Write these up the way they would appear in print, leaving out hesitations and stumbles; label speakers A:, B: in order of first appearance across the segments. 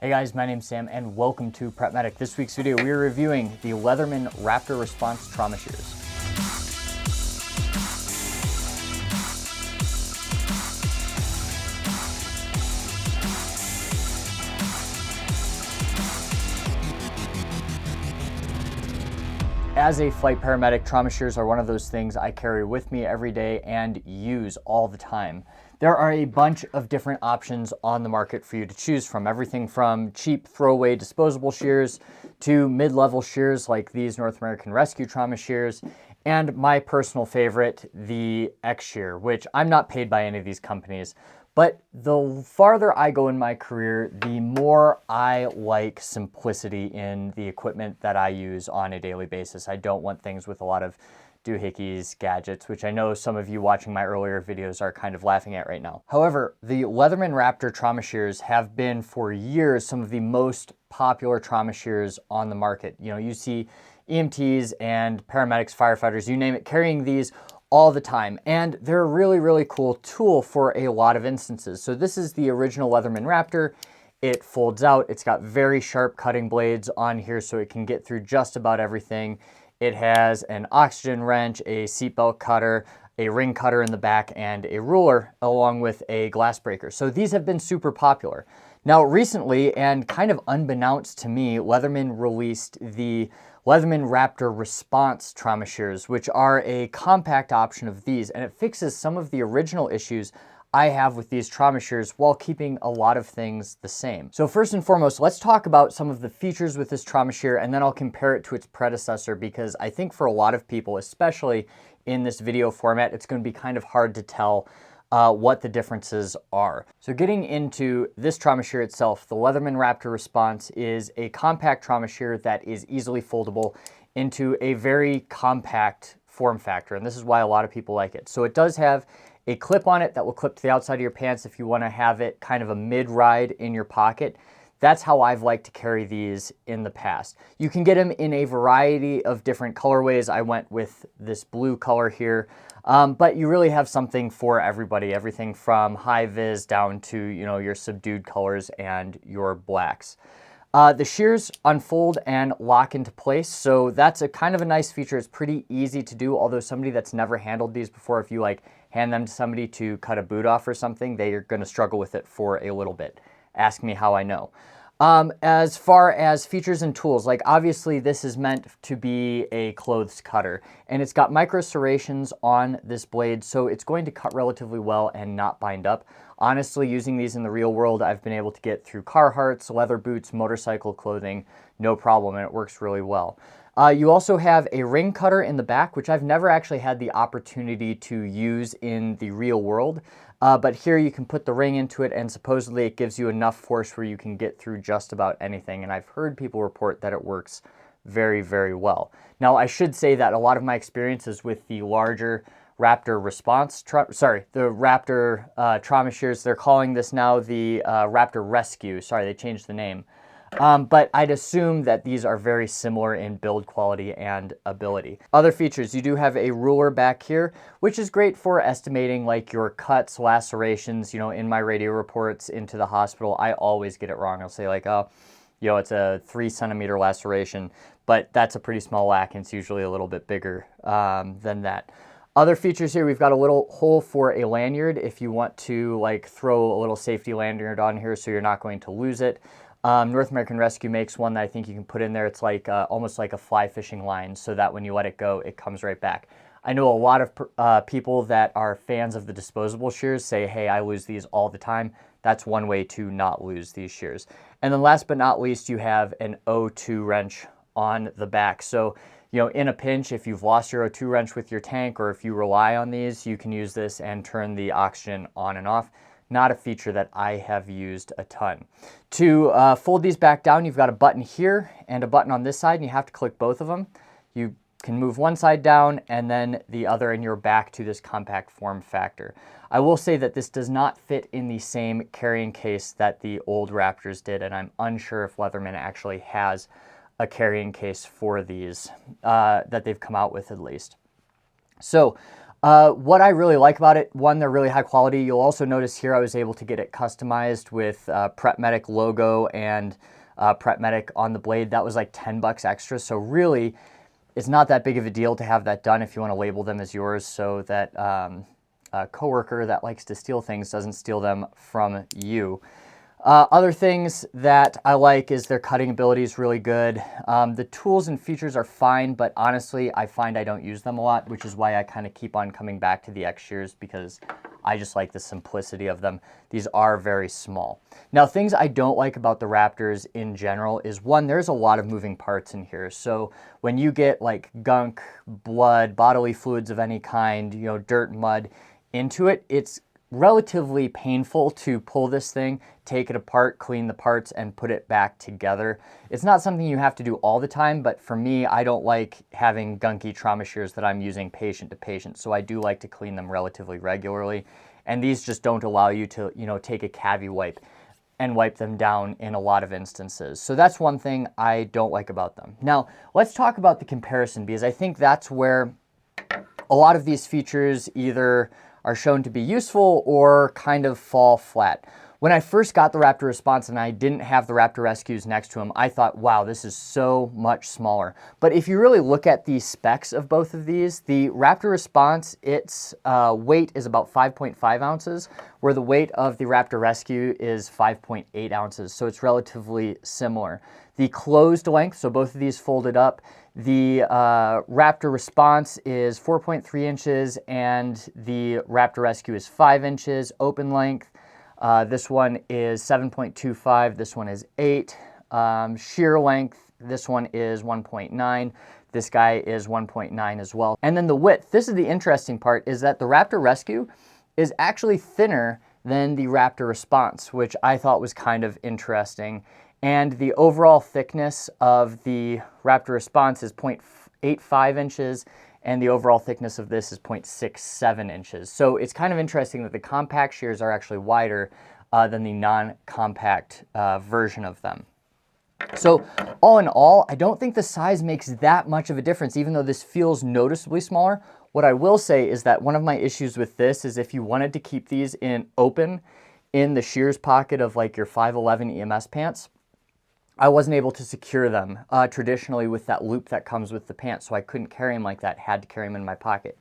A: Hey guys, my name's Sam and welcome to Prep Medic. This week's video, we are reviewing the Leatherman Raptor Response Trauma Shears. As a flight paramedic, trauma shears are one of those things I carry with me every day and use all the time. There are a bunch of different options on the market for you to choose from, everything from cheap throwaway disposable shears to mid-level shears like these North American Rescue trauma shears, and my personal favorite, the X-Shear, which I'm not paid by any of these companies. But the farther I go in my career, the more I like simplicity in the equipment that I use on a daily basis. I don't want things with a lot of doohickeys, gadgets, which I know some of you watching my earlier videos are kind of laughing at right now. However, the Leatherman Raptor trauma shears have been for years some of the most popular trauma shears on the market. You know, you see EMTs and paramedics, firefighters, you name it, carrying these all the time, and they're a really, really cool tool for a lot of instances. So this is the original Leatherman Raptor. It folds out. It's got very sharp cutting blades on here so it can get through just about everything. It has an oxygen wrench, a seatbelt cutter, a ring cutter in the back, and a ruler along with a glass breaker. So these have been super popular. Now recently, and kind of unbeknownst to me, Leatherman released the Leatherman Raptor Response trauma shears, which are a compact option of these, and it fixes some of the original issues I have with these trauma shears while keeping a lot of things the same. So first and foremost, let's talk about some of the features with this trauma shear, and then I'll compare it to its predecessor, because I think for a lot of people, especially in this video format, it's going to be kind of hard to tell what the differences are. So getting into this trauma shear itself, the Leatherman Raptor Response is a compact trauma shear that is easily foldable into a very compact form factor, and this is why a lot of people like it. So it does have a clip on it that will clip to the outside of your pants if you want to have it kind of a mid-ride in your pocket. That's how I've liked to carry these in the past. You can get them in a variety of different colorways. I went with this blue color here, but you really have something for everybody, everything from high vis down to, you know, your subdued colors and your blacks. The shears unfold and lock into place, so that's a kind of a nice feature. It's pretty easy to do, although somebody that's never handled these before, if you like hand them to somebody to cut a boot off or something, they are going to struggle with it for a little bit. Ask me how I know. As far as features and tools, like obviously this is meant to be a clothes cutter, and it's got micro serrations on this blade, so it's going to cut relatively well and not bind up. Honestly, using these in the real world, I've been able to get through Carhartts, leather boots, motorcycle clothing, no problem, and it works really well. You also have a ring cutter in the back, which I've never actually had the opportunity to use in the real world. But here you can put the ring into it, and supposedly it gives you enough force where you can get through just about anything. And I've heard people report that it works very, very well. Now, I should say that a lot of my experiences with the larger Raptor Response, the Raptor trauma shears, they're calling this now the Raptor Rescue. Sorry, they changed the name. But I'd assume that these are very similar in build quality and ability. Other features, you do have a ruler back here, which is great for estimating like your cuts, lacerations. You know, in my radio reports into the hospital, I always get it wrong. I'll say like, oh, you know, it's a 3 centimeter laceration, but that's a pretty small lac, and it's usually a little bit bigger than that. Other features here, we've got a little hole for a lanyard if you want to like throw a little safety lanyard on here so you're not going to lose it. North American Rescue makes one that I think you can put in there. It's like almost like a fly fishing line, so that when you let it go, it comes right back. I know a lot of people that are fans of the disposable shears say, hey, I lose these all the time. That's one way to not lose these shears. And then last but not least, you have an O2 wrench on the back. So, you know, in a pinch, if you've lost your O2 wrench with your tank, or if you rely on these, you can use this and turn the oxygen on and off. Not a feature that I have used a ton. To fold these back down, you've got a button here and a button on this side, and you have to click both of them. You can move one side down and then the other, and you're back to this compact form factor. I will say that this does not fit in the same carrying case that the old Raptors did, and I'm unsure if Leatherman actually has a carrying case for these that they've come out with at least. So What I really like about it, one, they're really high quality. You'll also notice here I was able to get it customized with Prep Medic logo and Prep Medic on the blade. That was like 10 bucks extra. So really, it's not that big of a deal to have that done if you want to label them as yours, so that a coworker that likes to steal things doesn't steal them from you. Other things that I like is their cutting ability is really good. The tools and features are fine, but honestly, I find I don't use them a lot, which is why I kind of keep on coming back to the X shears, because I just like the simplicity of them. These are very small. Now, things I don't like about the Raptors in general is, one, there's a lot of moving parts in here. So when you get like gunk, blood, bodily fluids of any kind, you know, dirt, mud into it, it's relatively painful to pull this thing, take it apart, clean the parts, and put it back together. It's not something you have to do all the time, but for me, I don't like having gunky trauma shears that I'm using patient to patient, so I do like to clean them relatively regularly. And these just don't allow you to, you know, take a cavi wipe and wipe them down in a lot of instances. So that's one thing I don't like about them. Now, let's talk about the comparison, because I think that's where a lot of these features either are shown to be useful or kind of fall flat. When I first got the Raptor Response and I didn't have the Raptor Rescues next to them, I thought, wow, this is so much smaller. But if you really look at the specs of both of these, the Raptor Response, its weight is about 5.5 ounces, where the weight of the Raptor Rescue is 5.8 ounces, so it's relatively similar. The closed length, so both of these folded up, the Raptor Response is 4.3 inches and the Raptor Rescue is 5 inches. Open length, this one is 7.25, this one is 8. Shear length, this one is 1.9. This guy is 1.9 as well. And then the width, this is the interesting part, is that the Raptor Rescue is actually thinner than the Raptor Response, which I thought was kind of interesting. And the overall thickness of the Raptor Response is 0.85 inches, and the overall thickness of this is 0.67 inches. So it's kind of interesting that the compact shears are actually wider than the non-compact version of them. So all in all, I don't think the size makes that much of a difference, even though this feels noticeably smaller. What I will say is that one of my issues with this is if you wanted to keep these in open in the shears pocket of like your 511 EMS pants, I wasn't able to secure them traditionally with that loop that comes with the pants, so I couldn't carry them like that, had to carry them in my pocket.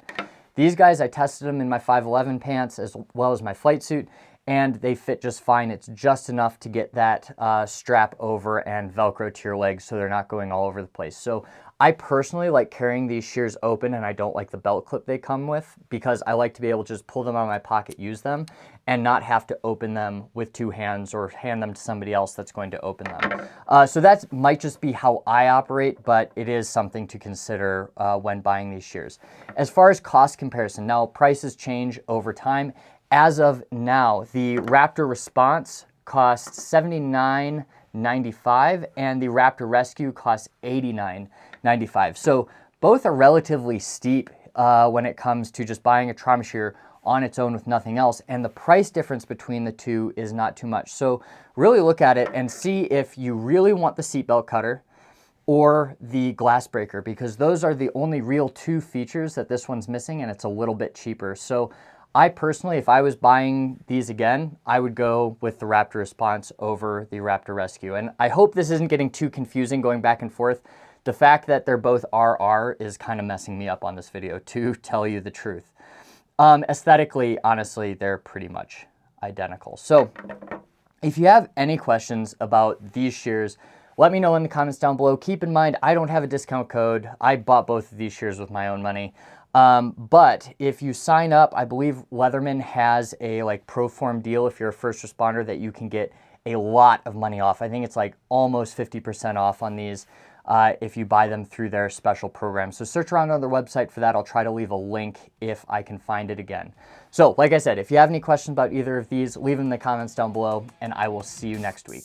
A: These guys, I tested them in my 511 pants as well as my flight suit, and they fit just fine. It's just enough to get that strap over and Velcro to your legs so they're not going all over the place. So I personally like carrying these shears open, and I don't like the belt clip they come with, because I like to be able to just pull them out of my pocket, use them, and not have to open them with two hands or hand them to somebody else that's going to open them. So that might just be how I operate, but it is something to consider when buying these shears. As far as cost comparison, now prices change over time. As of now, the Raptor Response costs $79.95 and the Raptor Rescue costs $89.95. So both are relatively steep when it comes to just buying a trauma shear on its own with nothing else, and the price difference between the two is not too much. So really look at it and see if you really want the seatbelt cutter or the glass breaker, because those are the only real two features that this one's missing, and it's a little bit cheaper. So I personally, if I was buying these again, I would go with the Raptor Response over the Raptor Rescue. And I hope this isn't getting too confusing going back and forth. The fact that they're both RR is kind of messing me up on this video, to tell you the truth. Aesthetically, honestly, they're pretty much identical. So if you have any questions about these shears, let me know in the comments down below. Keep in mind, I don't have a discount code. I bought both of these shears with my own money. But if you sign up, I believe Leatherman has a like ProForm deal if you're a first responder that you can get a lot of money off. I think it's like almost 50% off on these if you buy them through their special program. So search around on their website for that. I'll try to leave a link if I can find it again. So like I said, if you have any questions about either of these, leave them in the comments down below, and I will see you next week.